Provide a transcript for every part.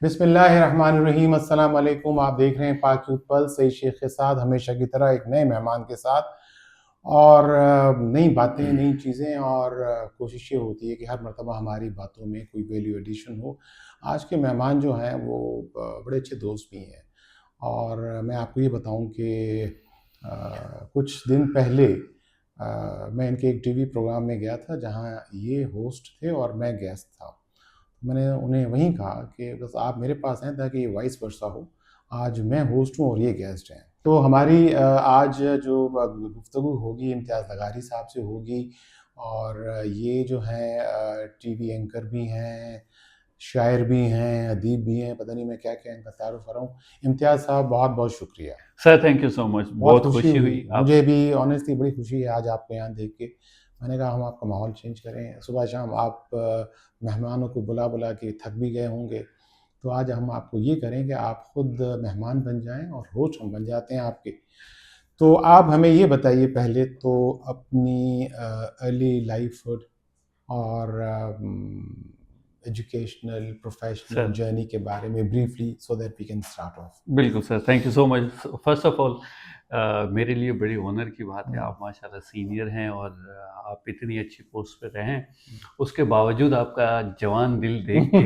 बिस्मिल्लाहिर्रहमानिर्रहीम, अस्सलाम वालेकुम। आप देख रहे हैं पाक यूथ पल्स, सही शेख के साथ, हमेशा की तरह एक नए मेहमान के साथ और नई बातें, नई चीज़ें और कोशिश ये होती है कि हर मर्तबा हमारी बातों में कोई वैल्यू एडिशन हो। आज के मेहमान जो हैं वो बड़े अच्छे दोस्त भी हैं और मैं आपको ये बताऊं कि कुछ दिन पहले मैं इनके एक टीवी प्रोग्राम में गया था जहां ये होस्ट थे और मैं गेस्ट था। मैंने उन्हें वहीं कहा कि बस आप मेरे पास हैं ताकि ये वाइस वर्सा हो। आज मैं होस्ट हूँ और ये गेस्ट हैं। तो हमारी आज जो गुफ्तगू होगी इम्तियाज़ लगारी साहब से होगी और ये जो हैं टीवी एंकर भी हैं, शायर भी हैं, अदीब भी हैं, पता नहीं मैं क्या-क्या इनका तारुफ़ कर रहा हूँ। इम्तियाज़ साहब बहुत-बहुत शुक्रिया। Sir thank you so much, बहुत बहुत खुशी खुशी हुई, हुई आप। मुझे भी ऑनेस्टली बड़ी खुशी है आज आपको यहाँ देख के। मैंने कहा हम आपका माहौल चेंज करें, सुबह शाम आप मेहमानों को बुला-बुला के थक भी गए होंगे, तो आज हम आपको ये करें कि आप खुद मेहमान बन जाएँ और होस्ट हम बन जाते हैं आपके। तो आप हमें ये बताइए पहले तो अपनी अर्ली लाइफ़हुड और एजुकेशनल, प्रोफ़ेशनल सर जर्नी के बारे में briefly so that we can start off. बिल्कुल sir, thank you so much. First of all मेरे लिए बड़ी ऑनर की बात है, आप माशाल्लाह सीनियर हैं और आप इतनी अच्छी पोस्ट पे रहें, उसके बावजूद आपका जवान दिल देख के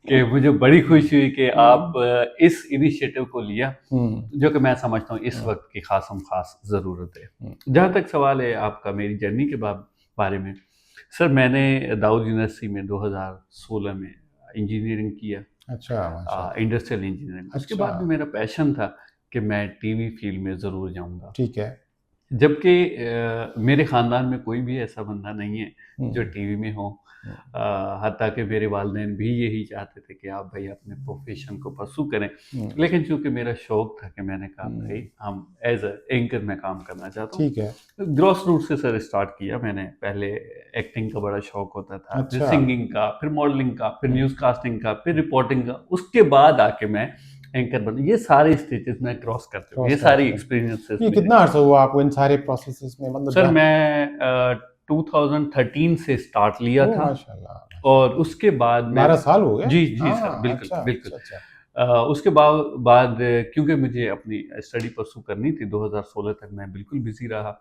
कि मुझे बड़ी खुशी हुई कि आप इस इनिशिएटिव को लिया, जो कि मैं समझता हूँ इस वक्त की खासम खास ज़रूरत है। जहाँ तक सवाल है आपका मेरी जर्नी के बारे में, सर मैंने दाऊद यूनिवर्सिटी में 2016 में इंजीनियरिंग किया। अच्छा, माशाल्लाह। Industrial engineering. उसके अच्छा, बाद भी मेरा पैशन था कि मैं टीवी फील्ड में ज़रूर जाऊंगा, ठीक है। जबकि मेरे ख़ानदान में कोई भी ऐसा बंदा नहीं है जो हुँ, टीवी में हो। हुँ, हत्ता कि मेरे वालिदैन भी यही चाहते थे कि आप भाई अपने प्रोफेशन को परसू करें, हुँ, लेकिन चूंकि मेरा शौक था कि मैंने कहा भाई हुँ, हम एज एंकर में काम करना चाहता हूँ। ठीक है। ग्रॉस रूट से सर स्टार्ट किया मैंने। पहले एक्टिंग का बड़ा शौक होता था, फिर अच्छा। सिंगिंग का, फिर मॉडलिंग का, फिर हुँ, न्यूज़ कास्टिंग का, फिर रिपोर्टिंग का। उसके बाद आके मैं एंकर बना। ये सारे स्टेजेस में क्रॉस करते हुए, क्रॉस ये कर सारी चुके हैं। एक्सपीरियंसेस ये मेरे। कितना अर्सा हुआ आपको इन सारे प्रोसेसेस में मतलब सर जहाँ। मैं 2013 से स्टार्ट लिया ओह! था माशाल्लाह, और माशाल्लाह। उसके बाद मैं 12 साल हो गए? जी जी सर, हाँ, बिल्कुल अच्छा, बिल्कुल। अच्छा, अच्छा। उसके बाद क्योंकि मुझे अपनी स्टडी परसू करनी थी, 2016 तक मैं बिल्कुल बिजी रहा।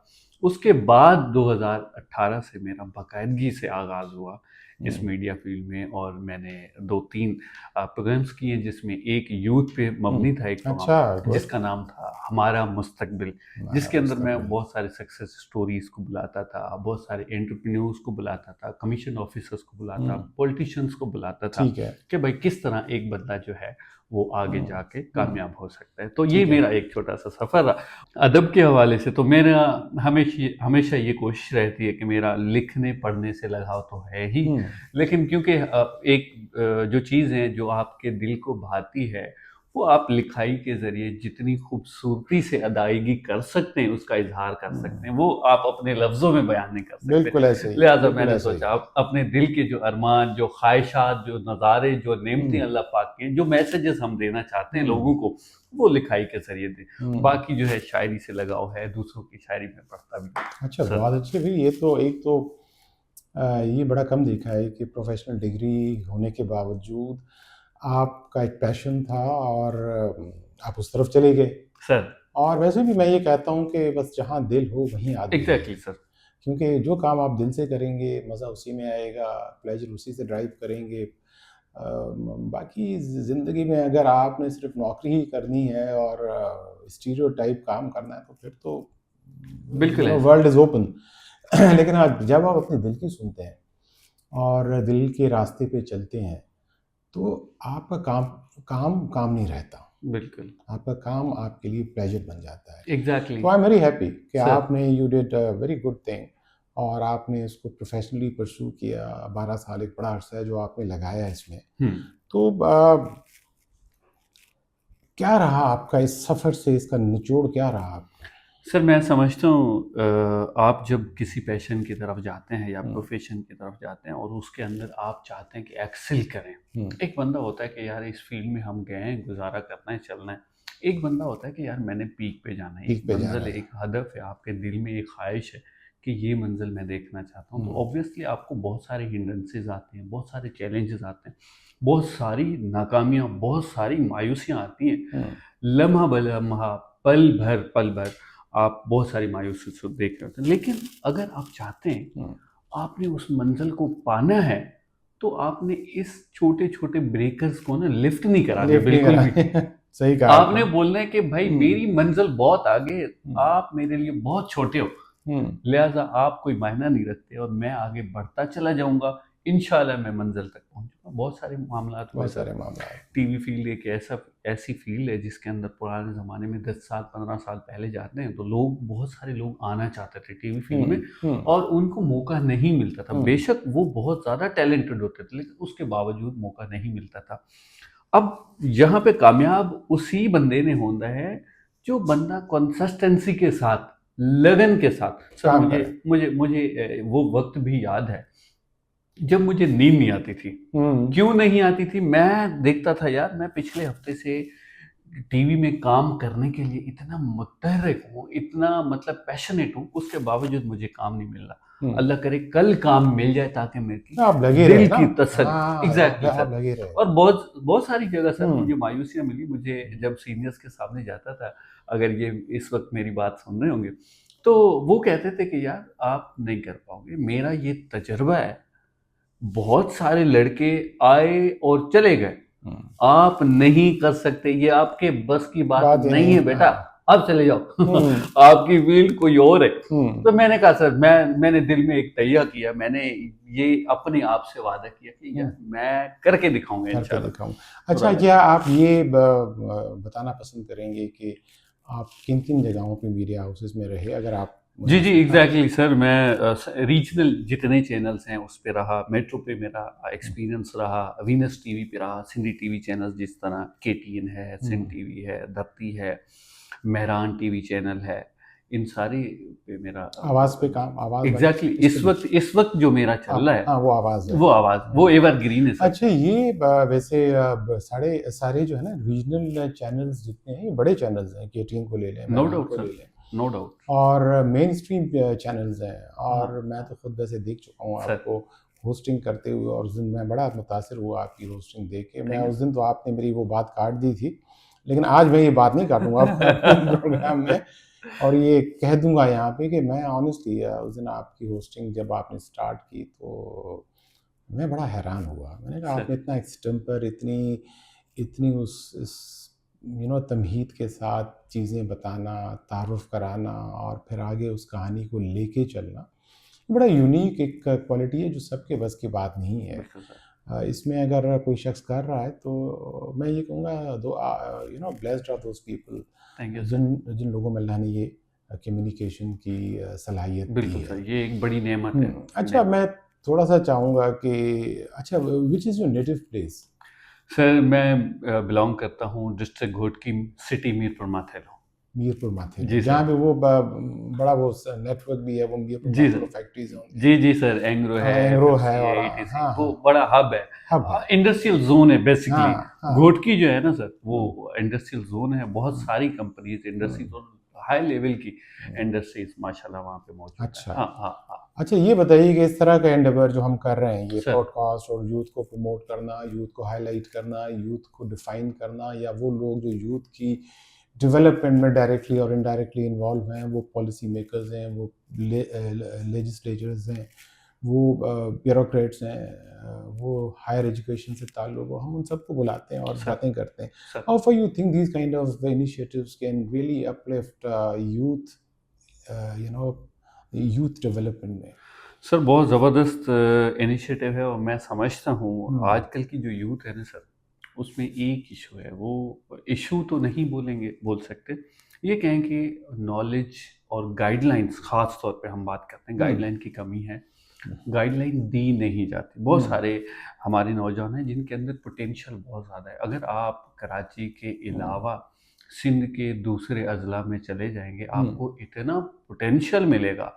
उसके बाद 2018 से मेरा बाकायदगी से आगाज़ हुआ इस हुँ, मीडिया फील्ड में और मैंने 2-3 प्रोग्राम्स किए, जिसमें एक यूथ पे हुँ। मबनी था एक प्रोग्राम अच्छा, गुड। जिसका नाम था हमारा मुस्तकबिल, हमारा जिसके अंदर मैं मुस्तकबिल। बहुत सारे सक्सेस स्टोरीज़ को बुलाता था, बहुत सारे एंटरप्रेन्योर्स को बुलाता था, कमीशन ऑफिसर्स को बुलाता, हुँ, पॉलिटिशियंस को बुलाता था ठीक है। कि भाई किस तरह एक बंदा जो है वो आगे हुँ, जाके हुँ, कामयाब हो सकता है। तो ये ठीक है। मेरा एक छोटा-सा सफ़र रहा। अदब के हवाले से तो मेरा हमेशा ये कोशिश रहती है कि मेरा लिखने पढ़ने से लगाव तो है ही, हुँ, लेकिन क्योंकि जो चीज़ है जो आपके दिल को भाती है, वो आप लिखाई के ज़रिए जितनी खूबसूरती से अदायगी कर सकते हैं, उसका इज़हार कर सकते हुँ। हैं। वो आप अपने लफ्ज़ों में बयान नहीं कर सकते। बिल्कुल ऐसे ही है, लिहाज़ा बिल्कुल मैंने ऐसे ही सोचा है। अब अपने दिल के जो अरमान, जो ख्वाहिशात, जो नज़ारे, जो नेमतें हुँ, अल्लाह पाक की हैं, जो मैसेजेस हम देना चाहते हैं हुँ, लोगों को, वो लिखाई के ज़रिए दें। हुँ। बाकी जो है शायरी से लगाव है, दूसरों की शायरी में पढ़ता भी अच्छा, हूँ। सर बहुत अच्छे भई ये तो एक तो ये बड़ा कम देखा है कि प्रोफ़ेशनल डिग्री होने के बावजूद आपका एक पैशन था और आप उस तरफ चले गए। सर और वैसे भी मैं ये कहता हूँ कि बस जहाँ दिल हो वहीं आदमी है। Exactly sir. क्योंकि जो काम आप दिल से करेंगे मज़ा उसी में आएगा, प्लेज़र उसी से ड्राइव करेंगे। बाकी ज़िंदगी में अगर आपने सिर्फ़ नौकरी ही करनी है और स्टीरियोटाइप काम करना है तो फिर तो बिल्कुल ऐसा है। World is open. लेकिन हाँ, जब आप अपने दिल की सुनते हैं और दिल के रास्ते पे चलते हैं, तो आपका काम काम काम नहीं रहता। बिल्कुल, आपका काम आपके लिए प्लेज़र बन जाता है। एग्ज़ैक्टली तो आई एम वेरी हैप्पी कि सर। आपने you did a very good thing और आपने इसको प्रोफ़ेशनली परस्यू किया। 12 साल एक बड़ा अरसा है जो आपने लगाया इसमें। हुँ। तो क्या रहा आपका इस सफ़र से, इसका निचोड़ क्या रहा आपका? सर मैं समझता हूँ आप जब किसी पैशन की तरफ जाते हैं या हुँ, प्रोफेशन की तरफ जाते हैं और उसके अंदर आप चाहते हैं कि एक्सेल करें। हुँ, एक बंदा होता है कि यार इस फील्ड में हम गए हैं, गुज़ारा करना है, चलना है। एक बंदा होता है कि यार मैंने पीक पे जाना है, एक पीक पे जाना मंजिल है, है। एक हदफ है, आपके दिल में एक ख्वाहिश है कि ये मंजिल मैं देखना चाहता हूँ, तो ऑब्वियसली आपको बहुत सारे हिंड्रेंसेस आते हैं, बहुत सारे चैलेंजेस आते हैं, बहुत सारी नाकामियाँ, बहुत सारी मायूसियाँ आती हैं। लम्हा ब लम्हा, पल भर आप बहुत सारी मायूसी से देख रहे होते हैं। लेकिन अगर आप चाहते हैं, आपने उस मंजिल को पाना है, तो आपने इस छोटे-छोटे ब्रेकर्स को ना लिफ्ट नहीं कराने लिफ्ट नहीं बिल्कुल भी। करा सही कहा आपने आपने। बोलना है कि भाई हम्म, मेरी मंजिल बहुत आगे है, हम्म, आप मेरे लिए बहुत छोटे हो, हम्म, लिहाजा आप कोई मायना नहीं रखते और मैं आगे बढ़ता चला जाऊंगा, इंशाल्लाह मैं मंजिल तक पहुंचूंगा। बहुत सारे मामलात हुए बहुत सर। सारे मामला है। टीवी फील्ड एक ऐसी फील्ड है जिसके अंदर पुराने ज़माने में 10 साल 15 साल पहले जाते हैं तो लोग, बहुत सारे लोग आना चाहते थे टीवी फील्ड में, और उनको मौका नहीं मिलता था। बेशक वो बहुत ज़्यादा टैलेंटेड होते थे, लेकिन उसके बावजूद मौका नहीं मिलता था। अब यहाँ पे कामयाब उसी बंदे ने होना है जो बंदा कंसिस्टेंसी के साथ, लगन के साथ। सर काम मुझे करें। मुझे मुझे वो वक्त भी याद है जब मुझे नींद नहीं आती थी। क्यों नहीं आती थी? मैं देखता था यार, मैं पिछले हफ्ते से टीवी में काम करने के लिए इतना मुतहर्रिक हूँ, इतना मतलब पैशनेट हूँ, उसके बावजूद मुझे काम नहीं मिल रहा। अल्लाह करे कल काम मिल जाए ताकि मेरी आप लगे रहे दिल ना। की तसल्ली। हाँ, एग्जैक्टली आप सर। लगे रहे। और बहुत बहुत सारी जगह सर मुझे मायूसियाँ मिली, मुझे जब सीनियर्स के सामने जाता था, अगर ये इस वक्त मेरी बात सुन रहे होंगे, तो वो कहते थे कि यार आप नहीं कर पाओगे, मेरा ये तजर्बा है, बहुत सारे लड़के आए और चले गए, आप नहीं कर सकते, ये आपके बस की बात बात ही नहीं है बेटा, हाँ। अब चले जाओ। आपकी फील्ड कोई और है। तो मैंने कहा सर, मैंने दिल में एक तैया किया, मैंने ये अपने आप से वादा किया कि यार मैं करके दिखाऊंगा करके इंशाल्लाह। दिखाऊंगा। अच्छा, क्या आप ये बताना पसंद करेंगे कि आप किन किन जगहों पे मीडिया हाउसेस में रहे, अगर आप जी मुझे जी एग्जैक्टली सर, मैं रीजनल जितने चैनल्स हैं उस पे रहा, मेट्रो पे मेरा एक्सपीरियंस रहा, वीनस टीवी पे रहा, सिंधी टीवी चैनल्स जिस तरह केटीएन है, सिंध टीवी है, धरती है, मेहरान टीवी चैनल है, इन सारी पे मेरा आवाज़ पे काम, आवाज़ वाली एग्जैक्टली उस पे इस वक्त जो मेरा चल रहा है, हाँ, वो आवाज़ है। वो आवाज़, वो एवरग्रीन है सर। अच्छा, ये वैसे सारे सारे जो है ना रीजनल चैनल्स जितने हैं, ये बड़े चैनल्स हैं, केटीएन को ले लें, नो मेहरान डाउट को ले सर, लें, नो डाउट और मेन स्ट्रीम चैनल्स हैं। और हाँ मैं तो खुद वैसे देख चुका हूँ सर। आपको होस्टिंग करते हुए, और उस दिन मैं बड़ा मुतासिर हुआ आपकी होस्टिंग देख के। मैं थैंक उस दिन तो आपने मेरी वो बात काट दी थी, लेकिन आज मैं ये बात नहीं काटूंगा अपने प्रोग्राम में, और ये कह दूंगा यहाँ पे कि मैं ऑनेस्टली उस दिन आपकी होस्टिंग जब आपने स्टार्ट की तो मैं बड़ा हैरान हुआ। मैंने कहा आपने सर इतना एक्सटेम्पर, इतनी इतनी उस तमहीद के साथ चीज़ें बताना, तारुफ कराना, और फिर आगे उस कहानी को लेके चलना, बड़ा यूनिक एक क्वालिटी है जो सबके बस की बात नहीं है। बिल्कुल सर। इसमें अगर कोई शख्स कर रहा है तो मैं ये कहूँगा, दो blessed are those people thank you sir. जिन जिन लोगों में अल्लाह ने ये कम्युनिकेशन की सलाहियत दी बिल्कुल सर, है। ये एक बड़ी नेमत है। अच्छा, मैं थोड़ा सा चाहूँगा कि अच्छा, which is your native place? Sir मैं बिलोंग करता हूँ डिस्ट्रिक्ट घोटकी, सिटी मीरपुर माथेरो। मीरपुर माथेरो, जी जहाँ सर। पे वो बड़ा वो नेटवर्क भी है, वो मीरपुर जी माथेरो सर। फैक्ट्रीज होंगी। जी जी सर, एंग्रो है, एंग्रो है, एफएफसी और है, ईटीसी, हाँ, वो हाँ, बड़ा हब है, हब है। इंडस्ट्रियल जोन है बेसिकली। हाँ, हाँ। घोटकी जो है ना सर, वो इंडस्ट्रियल जोन है, बहुत सारी कंपनीज इंडस्ट्रीज और हाई लेवल की इंडस्ट्रीज माशाल्लाह वहाँ पे मौजूद है। अच्छा। हाँ हाँ हाँ अच्छा, ये बताइए कि इस तरह का एंडेवर जो हम कर रहे हैं, ये सर। पॉडकास्ट, और यूथ को प्रमोट करना, यूथ को हाईलाइट करना, यूथ को डिफाइन करना, या वो लोग जो यूथ की डेवलपमेंट में डायरेक्टली और इनडायरेक्टली इन्वॉल्व हैं, वो पॉलिसी मेकर्स हैं, वो लेजिस्लेटर्स हैं, वो ब्यूरोक्रेट्स हैं, वो हायर एजुकेशन से ताल्लुक़ हो, हम उन सबको बुलाते हैं और सर। बातें करते हैं। Sir how for you think these kind of initiatives can really uplift youth, youth development में? सर बहुत ज़बरदस्त इनिशिएटिव है, और मैं समझता हूँ आजकल की जो यूथ है ना सर, उसमें एक इशू है, वो इशू तो नहीं बोल सकते, ये कहें कि नॉलेज और गाइडलाइंस, ख़ास तौर पे हम बात करते हैं, गाइडलाइन की कमी है, गाइडलाइन दी नहीं जाती। बहुत सारे हमारे नौजवान हैं जिनके अंदर पोटेंशियल बहुत ज़्यादा है, अगर आप कराची के अलावा सिंध के दूसरे अजला में चले जाएंगे, आपको इतना पोटेंशियल मिलेगा,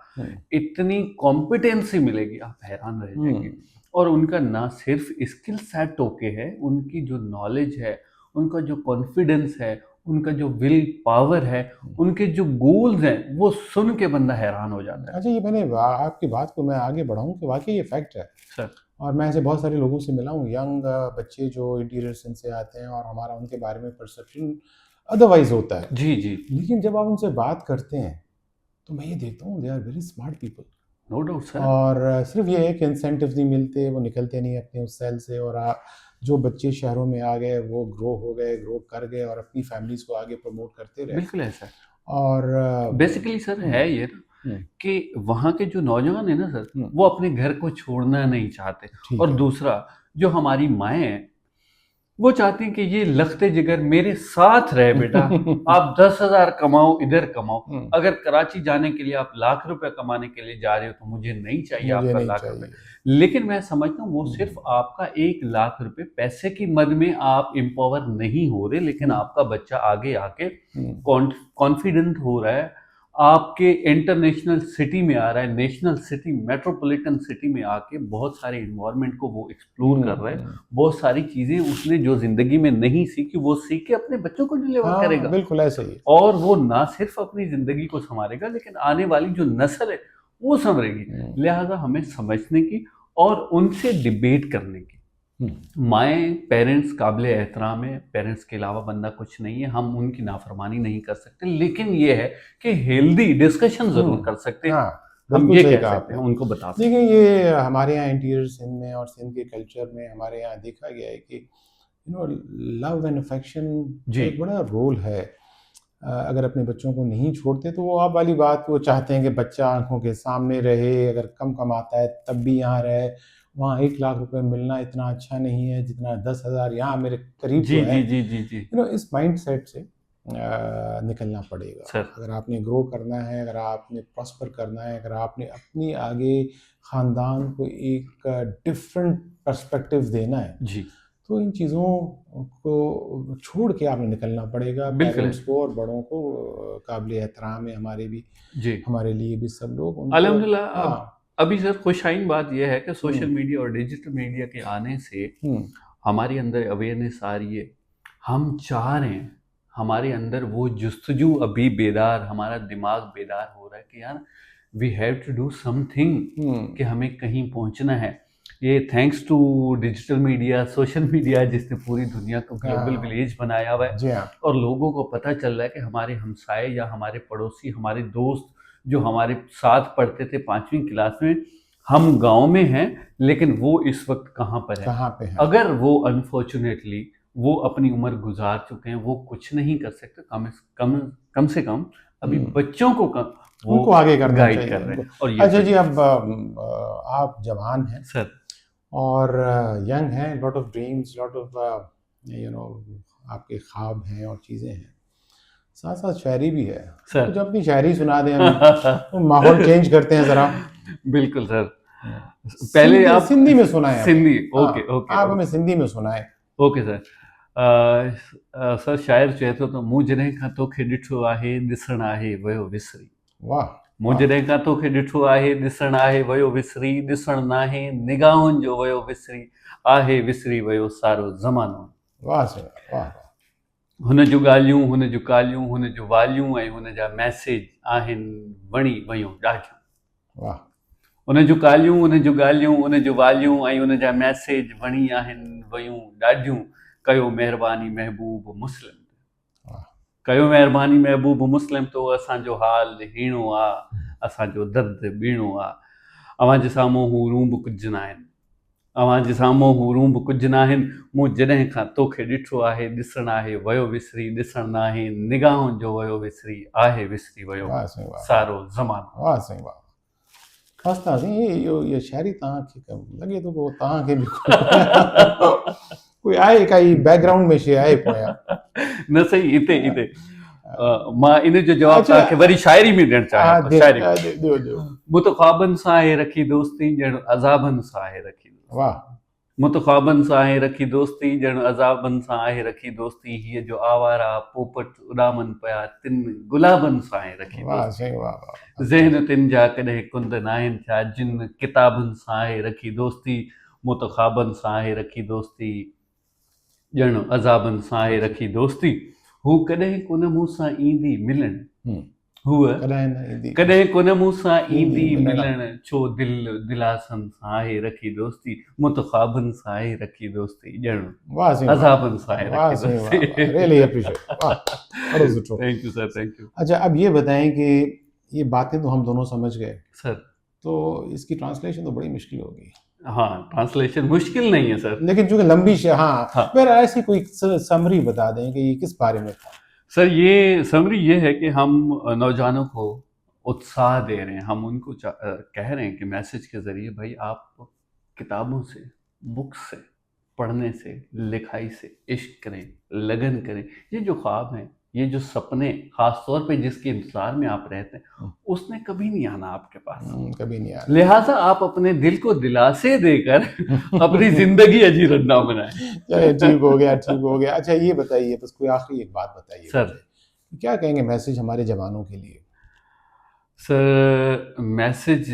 इतनी कॉम्पिटेंसी मिलेगी, आप हैरान रह जाएंगे। और उनका ना सिर्फ स्किल सेट ओके है, उनकी जो नॉलेज है, उनका जो कॉन्फिडेंस है, उनका जो विल पावर है, उनके जो गोल्स हैं, वो सुन के बंदा हैरान हो जाता है। अच्छा, ये मैंने आपकी बात को मैं आगे बढ़ाऊँ कि वाकई ये फैक्ट है। सर और मैं ऐसे बहुत सारे लोगों से मिला हूँ, यंग बच्चे जो इंटीरियर सिंध से आते हैं और हमारा उनके बारे में परसेप्शन अदरवाइज होता है, जी जी, लेकिन जब आप उनसे बात करते हैं तो मैं ये देखता हूँ they are very smart people. No doubt sir. और सिर्फ ये है कि इंसेंटिव्स नहीं मिलते, वो निकलते नहीं अपने उस सेल से। और जो बच्चे शहरों में आ गए वो ग्रो हो गए, ग्रो कर गए और अपनी फैमिलीज को आगे प्रमोट करते रहे। बिल्कुल है सर। और बेसिकली सर है ये ना कि वहाँ के जो नौजवान है ना सर, वो अपने घर को छोड़ना नहीं चाहते। ठीक और है। दूसरा, जो हमारी माएँ हैं, वो चाहती हैं कि ये लखते जिगर मेरे साथ रहे बेटा। आप 10,000 कमाओ, इधर कमाओ। अगर कराची जाने के लिए आप लाख रुपए कमाने के लिए जा रहे हो तो मुझे नहीं चाहिए मुझे आपका नहीं लाख रुपए। चाहिए। लेकिन मैं समझता हूँ वो सिर्फ आपका 1 लाख रुपए पैसे की मद में आप एम्पावर नहीं हो रहे, लेकिन आपका बच्चा आगे आके कॉन्फिडेंट हो रहा है, आपके इंटरनेशनल सिटी में आ रहा है, नेशनल सिटी, मेट्रोपॉलिटन सिटी में आके बहुत सारे इन्वायरमेंट को वो एक्सप्लोर कर रहा है। बहुत सारी चीजें उसने जो जिंदगी में नहीं सीखी वो सीख के अपने बच्चों को डिलीवर हाँ, करेगा। बिल्कुल ऐसे ही। और वो ना सिर्फ अपनी जिंदगी को संभालेगा, लेकिन आने वाली जो नस्ल है वो संभलेगी। लिहाजा हमें समझने की और उनसे डिबेट करने की। माएँ, पेरेंट्स काबिल एहतराम है, पेरेंट्स के अलावा बंदा कुछ नहीं है, हम उनकी नाफरमानी नहीं कर सकते, लेकिन ये है कि हेल्दी डिस्कशन जरूर कर सकते हैं। हाँ, हम बिल्कुल ये सही कह कहा सकते हैं, आपने। उनको बता सकते देखिए, ये हमारे यहाँ इंटीरियर सिंध में और सिंध के कल्चर में हमारे यहाँ देखा गया है कि लव एंड अफेक्शन जी। एक बड़ा रोल है। अगर अपने बच्चों को नहीं छोड़ते तो वो आप वाली बात, वो चाहते हैं कि बच्चा आंखों के सामने रहे, अगर कम कमाता है तब भी यहाँ रहे। वहाँ 1 लाख रुपए मिलना इतना अच्छा नहीं है जितना 10,000 यहाँ मेरे करीब जी तो है। जी जी जी जी इस माइंड सेट से निकलना पड़ेगा। सर। अगर आपने ग्रो करना है, अगर आपने प्रॉस्पर करना है, अगर आपने अपनी आगे ख़ानदान को एक डिफरेंट पर्सपेक्टिव देना है, जी तो इन चीज़ों को छोड़ के आपने निकलना पड़ेगा। बिल्कुल पेरेंट्स को और बड़ों को काबिल एहतराम है हमारे भी, जी, हमारे लिए भी सब लोग उनको। अल्हम्दुलिल्लाह। हाँ। अभी सर खुशाइन बात यह है कि सोशल मीडिया और डिजिटल मीडिया के आने से हमारे अंदर अवेयरनेस आ रही है। हम चाह रहे हैं, हमारे अंदर वो जुस्तजू अभी बेदार, हमारा दिमाग बेदार हो रहा है कि यार we have to do something, कि हमें कहीं पहुंचना है। ये thanks to digital media, social media, जिसने पूरी दुनिया को ग्लोबल विलेज बनाया हुआ है। जी हाँ। और लोगों को पता चल रहा है कि हमारे हमसाए या हमारे पड़ोसी, हमारे दोस्त जो हमारे साथ पढ़ते थे 5वीं क्लास में, हम गांव में हैं लेकिन वो इस वक्त कहाँ पर है। कहाँ पे है? अगर वो अनफॉर्चुनेटली वो अपनी उम्र गुजार चुके हैं, वो कुछ नहीं कर सकते, कम से कम अभी बच्चों को वो उनको आगे करना गाइड चाहिए कर रहे हैं। उनको। और ये अच्छा जी, अब आप जवान हैं सर, और यंग हैं, lot of dreams, lot of आपके ख्वाब हैं और चीज़ें हैं, साथ साथ शायरी भी है। सर कुछ अपनी शायरी सुना दें हमें, तो माहौल चेंज करते हैं ज़रा। बिल्कुल सर। पहले आप सिंधी में सुनाएं। सिंधी, हाँ, ओके ओके आप हमें सिंधी में सुनाएं। Okay sir. सर शायर चए थो त मुजरे खां तोखे ॾिठो आहे, ॾिसण आहे वियो विसरी। वाह। मुजरे खां तोखे ॾिठो आहे, ॾिसण आहे वियो विसरी, ॾिसण नाहे निगाहुनि जो वियो विसरी, आहे विसरी वियो सारो ज़मानो। वाह सर, वाह। हुन जूं ॻाल्हियूं, हुन जूं कालियूं, हुन जूं वालियूं ऐं हुन जा मैसेज आहिनि वणी वयूं ॾाढियूं। वाह। हुन जूं कालियूं, हुन जूं ॻाल्हियूं, हुन जूं वालियूं ऐं हुन जा मैसेज वणी आहिनि वयूं ॾाढियूं। कयो महिरबानी महबूब मुस्लिम, कयो महिरबानी महबूब मुस्लिम, तो असांजो हाल हीणो आहे, असांजो दर्द ॿीणो आहे। अव्हां जे साम्हूं हू रूंब कुझु न आहिनि, अव्हां जे साम्हूं हू रूंब कुझु न आहिनि। मूं जॾहिं खां तोखे ॾिठो आहे, ॾिसण आहे वियो विसरी, ॾिसण न आहे निगाहुनि जो वियो विसरी, आहे विसरी वियो सारो ज़मानो। वाह साईं, वाह। ख़ासि साईं, ये शायरी तव्हांखे लॻे थो पोइ तव्हांखे बि कोई आहे काई बैकग्राउंड में शइ आहे पोयां? न सही, हिते मां इन जो जवाब तव्हांखे वरी शायरी में ॾियणु चाहियां थो। शायरी मूं त ख्वाबनि सां आहे रखी दोस्ती, ॼण अज़ाबनि सां आहे रखी। वाह। मूं त ख्वाबनि सां आहे रखी दोस्ती, ॼण अज़ाबनि सां आहे रखी दोस्ती। हीअ जो आवारा पोपट उॾामनि पिया, तिन गुलाबनि सां आहे रखी दोस्ती। ज़हन तिन जा कॾहिं कुंद न आहिनि थिया, जिन किताबनि सां आहे रखी दोस्ती। मूं त ख्वाबनि सां आहे रखी दोस्ती, ॼण अज़ाबनि सां आहे रखी दोस्ती। हू कॾहिं कोन मूं सां ईंदी मिलण, हूअ कॾहिं न ईंदी कॾहिं कोन मूं सां ईंदी मिलण। मिलण, छो दिलि दिलासनि सां आहे रखी दोस्ती, मूं त ख़्वाबनि सां आहे रखी दोस्ती, ॼण वाह साईं वाह, अज़ाबनि सां आहे वाह रखी साईं वाह, वाह, दोस्ती। रियली अप्रिशिएट, वाह, ॾाढो सुठो। Thank you sir, thank you अच्छा, अब ये बताएं कि ये बातें तो हम दोनों समझ गए, सर। तो इसकी ट्रांसलेशन तो बड़ी मुश्किल होगी। हाँ, ट्रांसलेशन मुश्किल नहीं है सर। लेकिन चूंकि लंबी हाँ, हाँ। फिर ऐसी कोई समरी बता दें कि ये किस बारे में था। सर ये समरी ये है कि हम नौजवानों को उत्साह दे रहे हैं, हम उनको कह रहे हैं कि मैसेज के ज़रिए भाई आप किताबों से, बुक से, पढ़ने से, लिखाई से इश्क करें, लगन करें। ये जो ख्वाब हैं, ये जो सपने, ख़ास तौर पे जिसके इंतज़ार में आप रहते हैं, उसने कभी नहीं आना आपके पास। कभी नहीं आना। लिहाजा आप अपने दिल को दिलासे देकर अपनी ज़िंदगी अजीरन ना बनाएं। चलिए ठीक हो गया, ठीक हो गया। अच्छा ये बताइए, बस कोई आखिरी एक बात बताइए सर। क्या कहेंगे मैसेज हमारे जवानों के लिए? सर मैसेज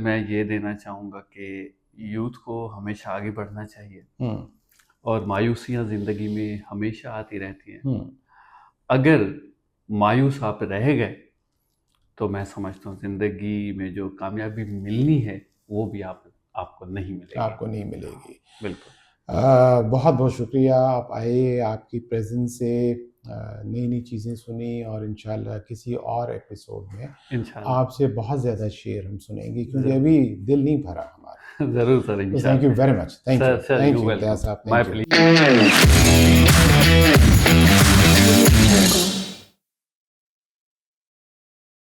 मैं ये देना चाहूँगा कि यूथ को हमेशा आगे बढ़ना चाहिए, और मायूसियाँ ज़िंदगी में हमेशा आती रहती हैं। अगर मायूस आप रह गए तो मैं समझता हूँ ज़िंदगी में जो कामयाबी मिलनी है वो भी आपको नहीं मिलेगी। आपको नहीं मिलेगी। बिल्कुल। बहुत बहुत शुक्रिया, आप आए, आपकी प्रेजेंस से नई नई चीज़ें सुनी, और इंशाल्लाह किसी और एपिसोड में इंशाल्लाह आपसे बहुत ज़्यादा शेयर हम सुनेंगे, क्योंकि अभी दिल नहीं भरा हमारा। ज़रूर सर, इंशाल्लाह। Thank you very much. Thank you, sir, thank you you welcome. साहब, माय थैंक यू।